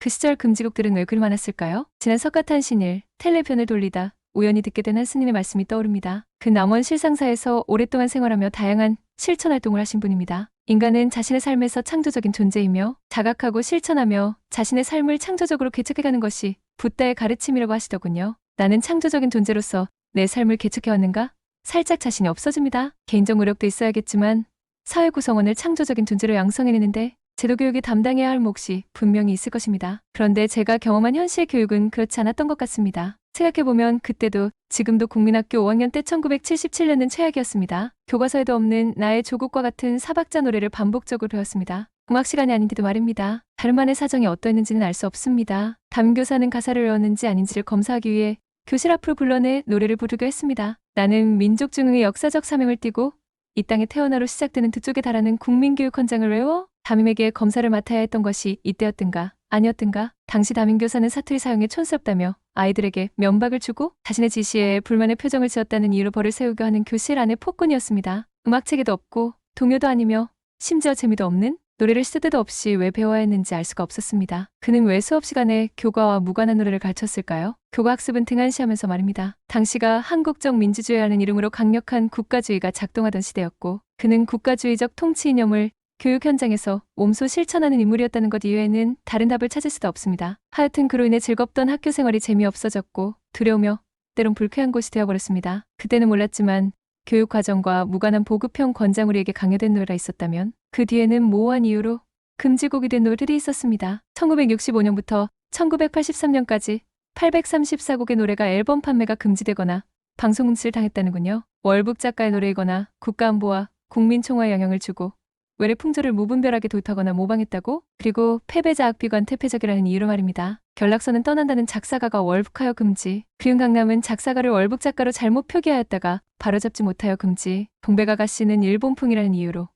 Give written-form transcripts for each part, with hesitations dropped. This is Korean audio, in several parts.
그 시절 금지곡들은 왜 그리 많았을까요? 지난 석가탄신일 텔레편을 돌리다 우연히 듣게 된 한 스님의 말씀이 떠오릅니다. 그 남원 실상사에서 오랫동안 생활하며 다양한 실천 활동을 하신 분입니다. 인간은 자신의 삶에서 창조적인 존재이며 자각하고 실천하며 자신의 삶을 창조적으로 개척해가는 것이 붓다의 가르침이라고 하시더군요. 나는 창조적인 존재로서 내 삶을 개척해왔는가? 살짝 자신이 없어집니다. 개인적 노력도 있어야겠지만 사회 구성원을 창조적인 존재로 양성해내는데 제도교육이 담당해야 할 몫이 분명히 있을 것입니다. 그런데 제가 경험한 현실 교육은 그렇지 않았던 것 같습니다. 생각해보면 그때도 지금도 국민학교 5학년 때 1977년은 최악이었습니다. 교과서에도 없는 나의 조국과 같은 사박자 노래를 반복적으로 배웠습니다. 음악 시간이 아닌데도 말입니다. 다른 반의 사정이 어떠했는지는 알 수 없습니다. 담임교사는 가사를 외웠는지 아닌지를 검사하기 위해 교실 앞으로 불러내 노래를 부르기도 했습니다. 나는 민족중흥의 역사적 사명을 띠고 이 땅에 태어나로 시작되는 두 쪽에 달하는 국민교육 헌장을 외워 담임에게 검사를 맡아야 했던 것이 이때였든가 아니었든가. 당시 담임교사는 사투리 사용에 촌스럽다며 아이들에게 면박을 주고 자신의 지시에 불만의 표정을 지었다는 이유로 벌을 세우게 하는 교실 안의 폭군이었습니다. 음악체계도 없고 동요도 아니며 심지어 재미도 없는 노래를 쓰듯도 없이 왜 배워야 했는지 알 수가 없었습니다. 그는 왜 수업 시간에 교과와 무관한 노래를 가르쳤을까요? 교과학습은 등한시하면서 말입니다. 당시가 한국적 민주주의라는 이름으로 강력한 국가주의가 작동하던 시대였고 그는 국가주의적 통치 이념을 교육 현장에서 몸소 실천하는 인물이었다는 것 이외에는 다른 답을 찾을 수도 없습니다. 하여튼 그로 인해 즐겁던 학교 생활이 재미없어졌고 두려우며 때론 불쾌한 곳이 되어버렸습니다. 그때는 몰랐지만 교육 과정과 무관한 보급형 권장우리에게 강요된 노래가 있었다면 그 뒤에는 모호한 이유로 금지곡이 된 노래들이 있었습니다. 1965년부터 1983년까지 834곡의 노래가 앨범 판매가 금지되거나 방송 금지를 당했다는군요. 월북 작가의 노래이거나 국가안보와 국민총화에 영향을 주고 외래 풍조를 무분별하게 도입하거나 모방했다고? 그리고 패배자 악비관 퇴폐적이라는 이유로 말입니다. 견락선은 떠난다는 작사가가 월북하여 금지. 그리운 강남은 작사가를 월북 작가로 잘못 표기하였다가 바로잡지 못하여 금지. 동백아가씨는 일본풍이라는 이유로.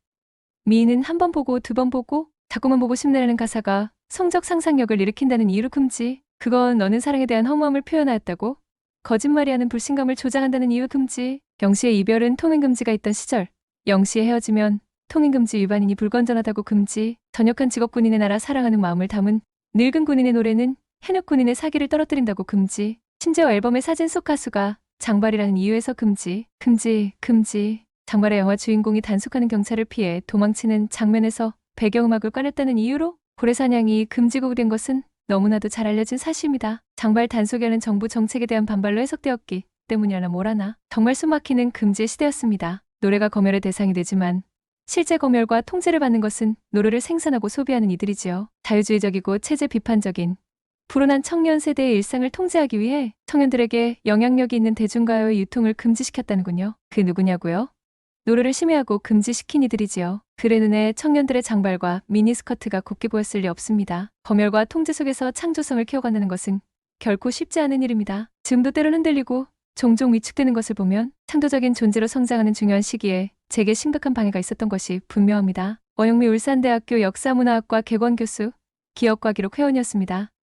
미인은 한 번 보고 두 번 보고 자꾸만 보고 싶네라는 가사가 성적 상상력을 일으킨다는 이유로 금지. 그건 너는 사랑에 대한 허무함을 표현하였다고? 거짓말이 하는 불신감을 조장한다는 이유 금지. 영시의 이별은 통행금지가 있던 시절. 영시에 헤어지면 통행금지 위반이니 불건전하다고 금지. 전역한 직업 군인의 나라 사랑하는 마음을 담은 늙은 군인의 노래는 현역 군인의 사기를 떨어뜨린다고 금지. 심지어 앨범의 사진 속 가수가 장발이라는 이유에서 금지. 금지. 장발의 영화 주인공이 단속하는 경찰을 피해 도망치는 장면에서 배경음악을 꺼냈다는 이유로 고래사냥이 금지곡이 된 것은 너무나도 잘 알려진 사실입니다. 장발 단속에 하는 정부 정책에 대한 반발로 해석되었기 때문이라나 뭐라나. 정말 숨막히는 금지의 시대였습니다. 노래가 검열의 대상이 되지만 실제 검열과 통제를 받는 것은 노래를 생산하고 소비하는 이들이지요. 자유주의적이고 체제 비판적인 불온한 청년 세대의 일상을 통제하기 위해 청년들에게 영향력이 있는 대중가요의 유통을 금지시켰다는군요. 그 누구냐고요? 노래를 심의하고 금지시킨 이들이지요. 글의 눈에 청년들의 장발과 미니스커트가 곱게 보였을 리 없습니다. 검열과 통제 속에서 창조성을 키워간다는 것은 결코 쉽지 않은 일입니다. 지금도 때론 흔들리고 종종 위축되는 것을 보면 창조적인 존재로 성장하는 중요한 시기에 제게 심각한 방해가 있었던 것이 분명합니다. 원영미 울산대학교 역사문화학과 개건교수, 기억과 기록 회원이었습니다.